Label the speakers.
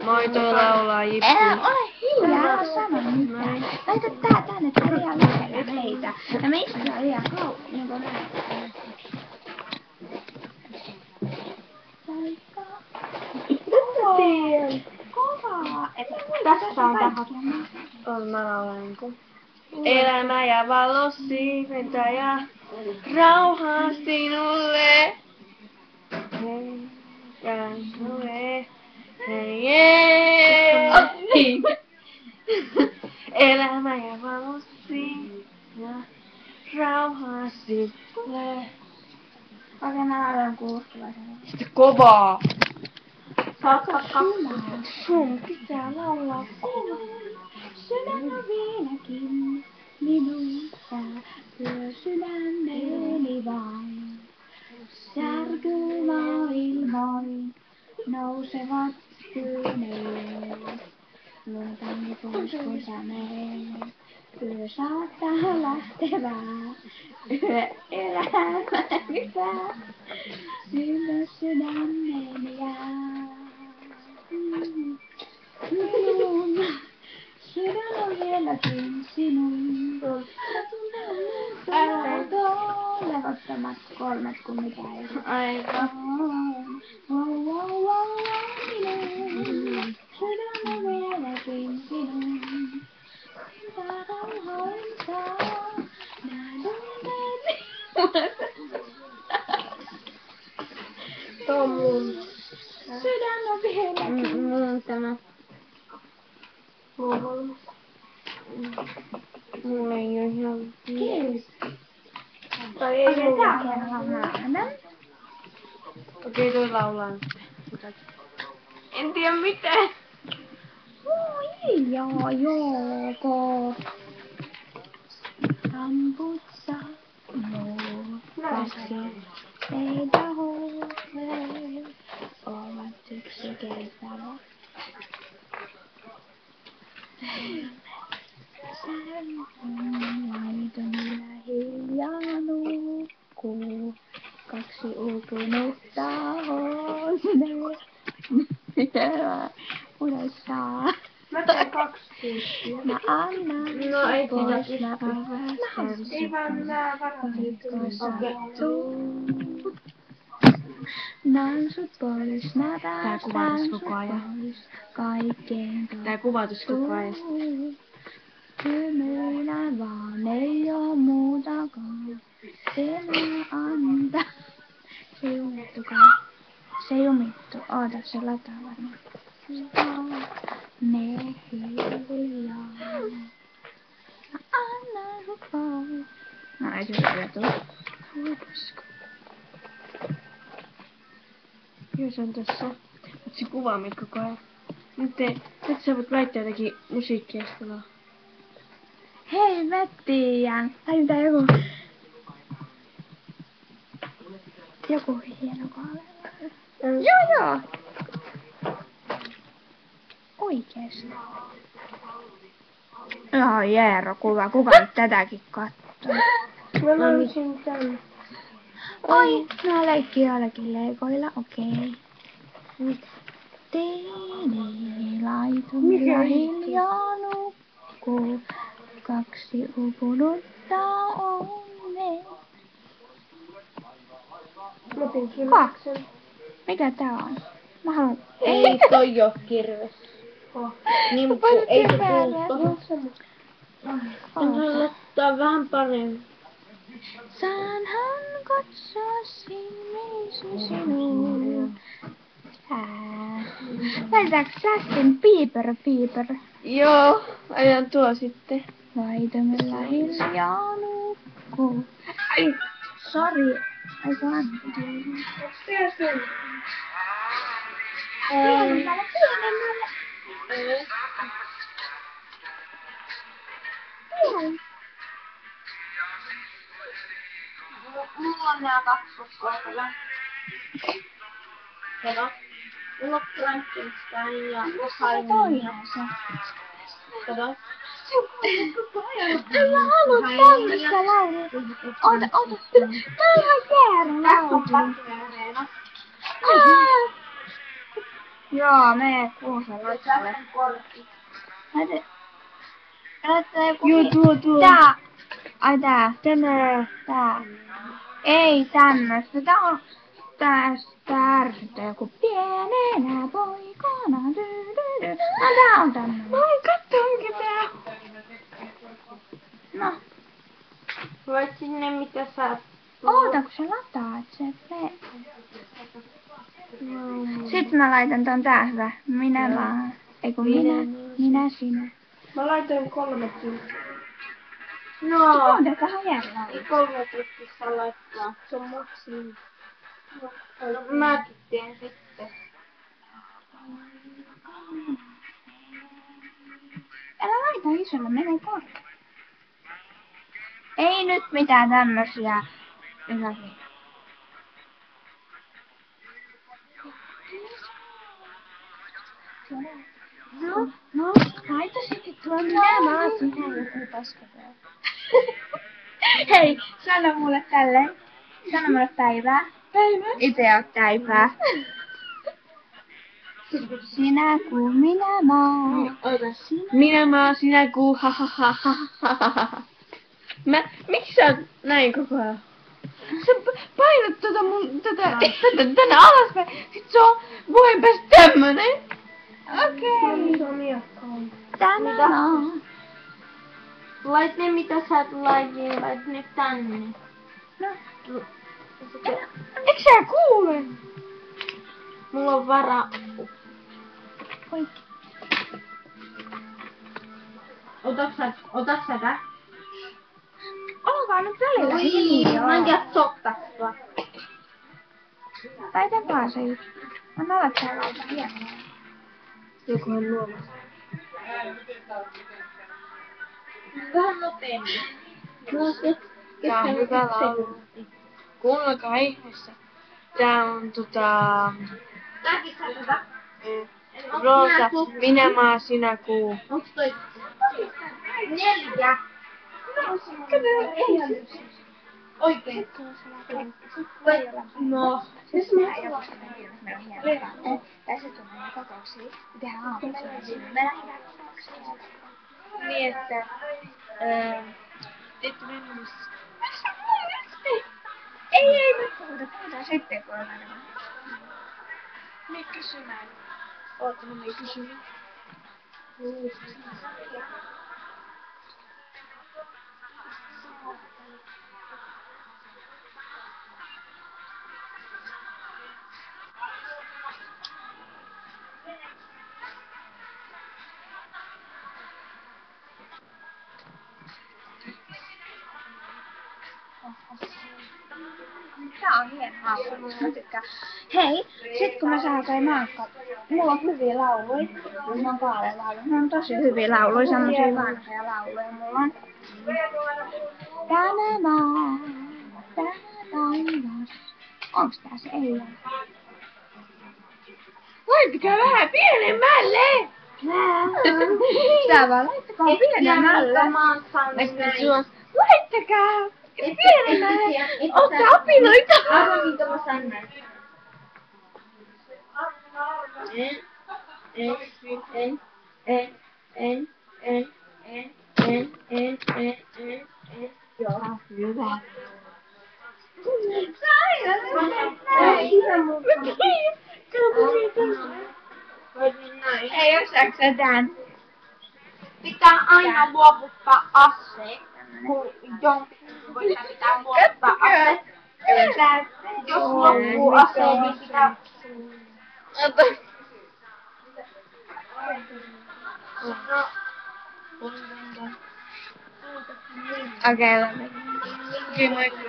Speaker 1: Maito laulaa jipsi.
Speaker 2: Ole hiljaa, älä sano mitään. Laita tää tänne, tää on liian lähellä meitä. Ja me istutaan liian kauan, niinku näin. Kovaa. Tässä on kaikkia.
Speaker 1: On mä laulanko. Elämä ja valo siiventä ja rauhaa sinulle. Hei, ja sinulle. Hei, niin. Elämä ja valo ja rauhaa sinulle.
Speaker 2: Oikein mä laulan kuuskulaisen.
Speaker 1: Sitten kovaa.
Speaker 2: Saatko
Speaker 1: Sun pitää laulaa
Speaker 2: Sydän on vieläkin minussa, lyö sydämeni vain. Särky maailmoin nousevat kyyneleet. Luotani pois kun sä menet, yö saattaa lähtevää. Yö elämäni pää, sinne sydämeni jää. Minun sydän on vieläkin sinun. Levottomat kolmet kun mitä ei.
Speaker 1: Aivan.
Speaker 2: Minun sydän on vieläkin sinun.
Speaker 1: Tuo mun.
Speaker 2: Sydän on vieläkin.
Speaker 1: Mun tämä. Mulla ei oo ihan.
Speaker 2: Kiitos.
Speaker 1: Tai ei
Speaker 2: Okei,
Speaker 1: mulla.
Speaker 2: tää on hieno homma.
Speaker 1: Okei, toi laulaa nyt. En tiedä mitään.
Speaker 2: Hiljaa joko. Ramputsa kaksi teitä huulee. Ovat yksi kertaa. Sään laitomilla hiljaa nukkuu. Kaksi uupunutta on ne. Mitä unettaa?
Speaker 1: Mä teen 2 tyyppiä.
Speaker 2: Mä annan
Speaker 1: No ei
Speaker 2: pois,
Speaker 1: sitä
Speaker 2: mä avastan
Speaker 1: ei vaan nää varasit.
Speaker 2: sattuu. Naan sut pois, mä päästän sut pois. Kaikkeen
Speaker 1: Tää kuvatus koko ajan.
Speaker 2: Hymyilän vaan, ei oo muutakaan. Se mä antaa. Se ei jumittukaan. Se ei jumittu. Oota, se lataa varmaan. Me hiljaa. Mä annan sut pois. No ei se vielä tuu.
Speaker 1: Jos on tässä. Mut se kuvaa meitä koko ajan. Nyt sä voit laittaa jotakin musiikkia sitten vaan.
Speaker 2: Hei, mä tiedän. Laitetaan joku hieno kaaveri. Joo. Oikeesti. Joo, Jeero kuva. Kuka nyt tätäkin kattoo?
Speaker 1: Mä löysin tän.
Speaker 2: Oi, mä leikkin joillakin leikoilla, okei.
Speaker 1: Mitä?
Speaker 2: Teini laitumilla hiljaa nukkuu. Kaksi upunutta onne.
Speaker 1: Mä teen kirveksen.
Speaker 2: Mikä tää on? Mä haluan...
Speaker 1: Ei toi oo kirves. Nimppu, ei se puutto. Mä laittaa vähän paremmin.
Speaker 2: Saanhan katsoa silmiisi sinuun. Laitetaanko Justin Bieber?
Speaker 1: Joo, ajan tuo sitten.
Speaker 2: Laitamilla hiljaa nukkuu. Ai, sori. Aiku anteeksi. Pienemmälle.
Speaker 1: Mulla on nää 2 sukkaa kyllä. Kato. Mulla on Frankenstein ja
Speaker 2: Toinen se.
Speaker 1: Kato.
Speaker 2: Mä haluun tämmöstä laulua. Oota. Tää on ihan Jeeron laulu. Joo, me Kuusen latalle. Laittaa joku...
Speaker 1: Joo, tuo.
Speaker 2: Tää. Ai tää.
Speaker 1: Tänään.
Speaker 2: Tää. Ei tämmöstä. Tää on... Tää ärsyttää joku pienenä poikana. Tää on tämmönen.
Speaker 1: Voi katso, mikä tää on.
Speaker 2: No.
Speaker 1: Voit sinne mitä sä...
Speaker 2: Oota, kun sä lataat se play. Sitten mä laitan ton tää hyvä. Minä
Speaker 1: Joo.
Speaker 2: vaan. Eiku minä sinä.
Speaker 1: Mä laitoin 3 kilsaa.
Speaker 2: No. Kuuntekahan järjellä.
Speaker 1: 3 kilsaa laittaa. Se on maksimi. No, mäkin teen sitten.
Speaker 2: Älä laita isolla, menee korkealle. Ei nyt mitään tämmösiä. No, laita sitten tuo minä sinä joku paskapää. Hei, sano mulle tälleen. Sano mulle päivää.
Speaker 1: Päivä.
Speaker 2: Itse oot päivää. Sinä kuu, minä maa.
Speaker 1: Minä maa, sinä kuu, ha ha ha ha ha ha. Miksi sä oot näin koko ajan? Sä painat tänne alaspäin, sit se on puheen päästä tämmönen.
Speaker 2: Okei.
Speaker 1: Se on miakkaan.
Speaker 2: Tänä maa.
Speaker 1: Lait ne mitä sä lait, niin lait ne tänne.
Speaker 2: No.
Speaker 1: Eikö sä kuule? Mulla on vara.
Speaker 2: Oi.
Speaker 1: Otat sä tää?
Speaker 2: Olkaa nyt välillä hiljaa.
Speaker 1: Mä en tiedä sottastua.
Speaker 2: Tai tapaa se yksi. Mä alat täällä aika hienoa.
Speaker 1: Jokuhan luomassa. Vähän nopeammin.
Speaker 2: Tää on hyvä laulu.
Speaker 1: Kuunnelkaa ihmeessä. Tää on
Speaker 3: Tääkin saa hyvä.
Speaker 1: Roosa, minä maa, sinä kuu.
Speaker 3: Onks toi 4? Oikein.
Speaker 1: No.
Speaker 2: Tässä tulee kokouksia. Tehdään aamulla. Me lähdetään kokouksiin.
Speaker 1: Niin, että... Ette mennyt.
Speaker 2: Ei, nyt puhutaan sitten, kun ollaan nämä.
Speaker 1: Me kysymään. Ootte me kysynyt?
Speaker 2: Tää on hieno laulu, mä tykkään. Hei, sit kun mä saan toi maakka, mulla on hyviä lauluja. Mulla on paljon lauluja. Mulla on tosi hyviä lauluja, semmosia vanhoja lauluja mulla on. Tänä maa, tänä taivas. Onks tää se? Ei oo.
Speaker 1: Laittakaa vähän pienemmälle!
Speaker 2: Tää vaan laittakaa pienemmälle.
Speaker 1: Laittakaa pienemmälle! Ottaa apinoita!
Speaker 3: Arvo minkä mä sanoin.
Speaker 2: Joo, hyvä. Ei osaaks sä tän?
Speaker 3: Pitää aina luovuttaa ase. Kun pitää luovuttaa ase. Jos loppuu ase, niin pitää...
Speaker 2: Okei,
Speaker 1: Okei, moikka.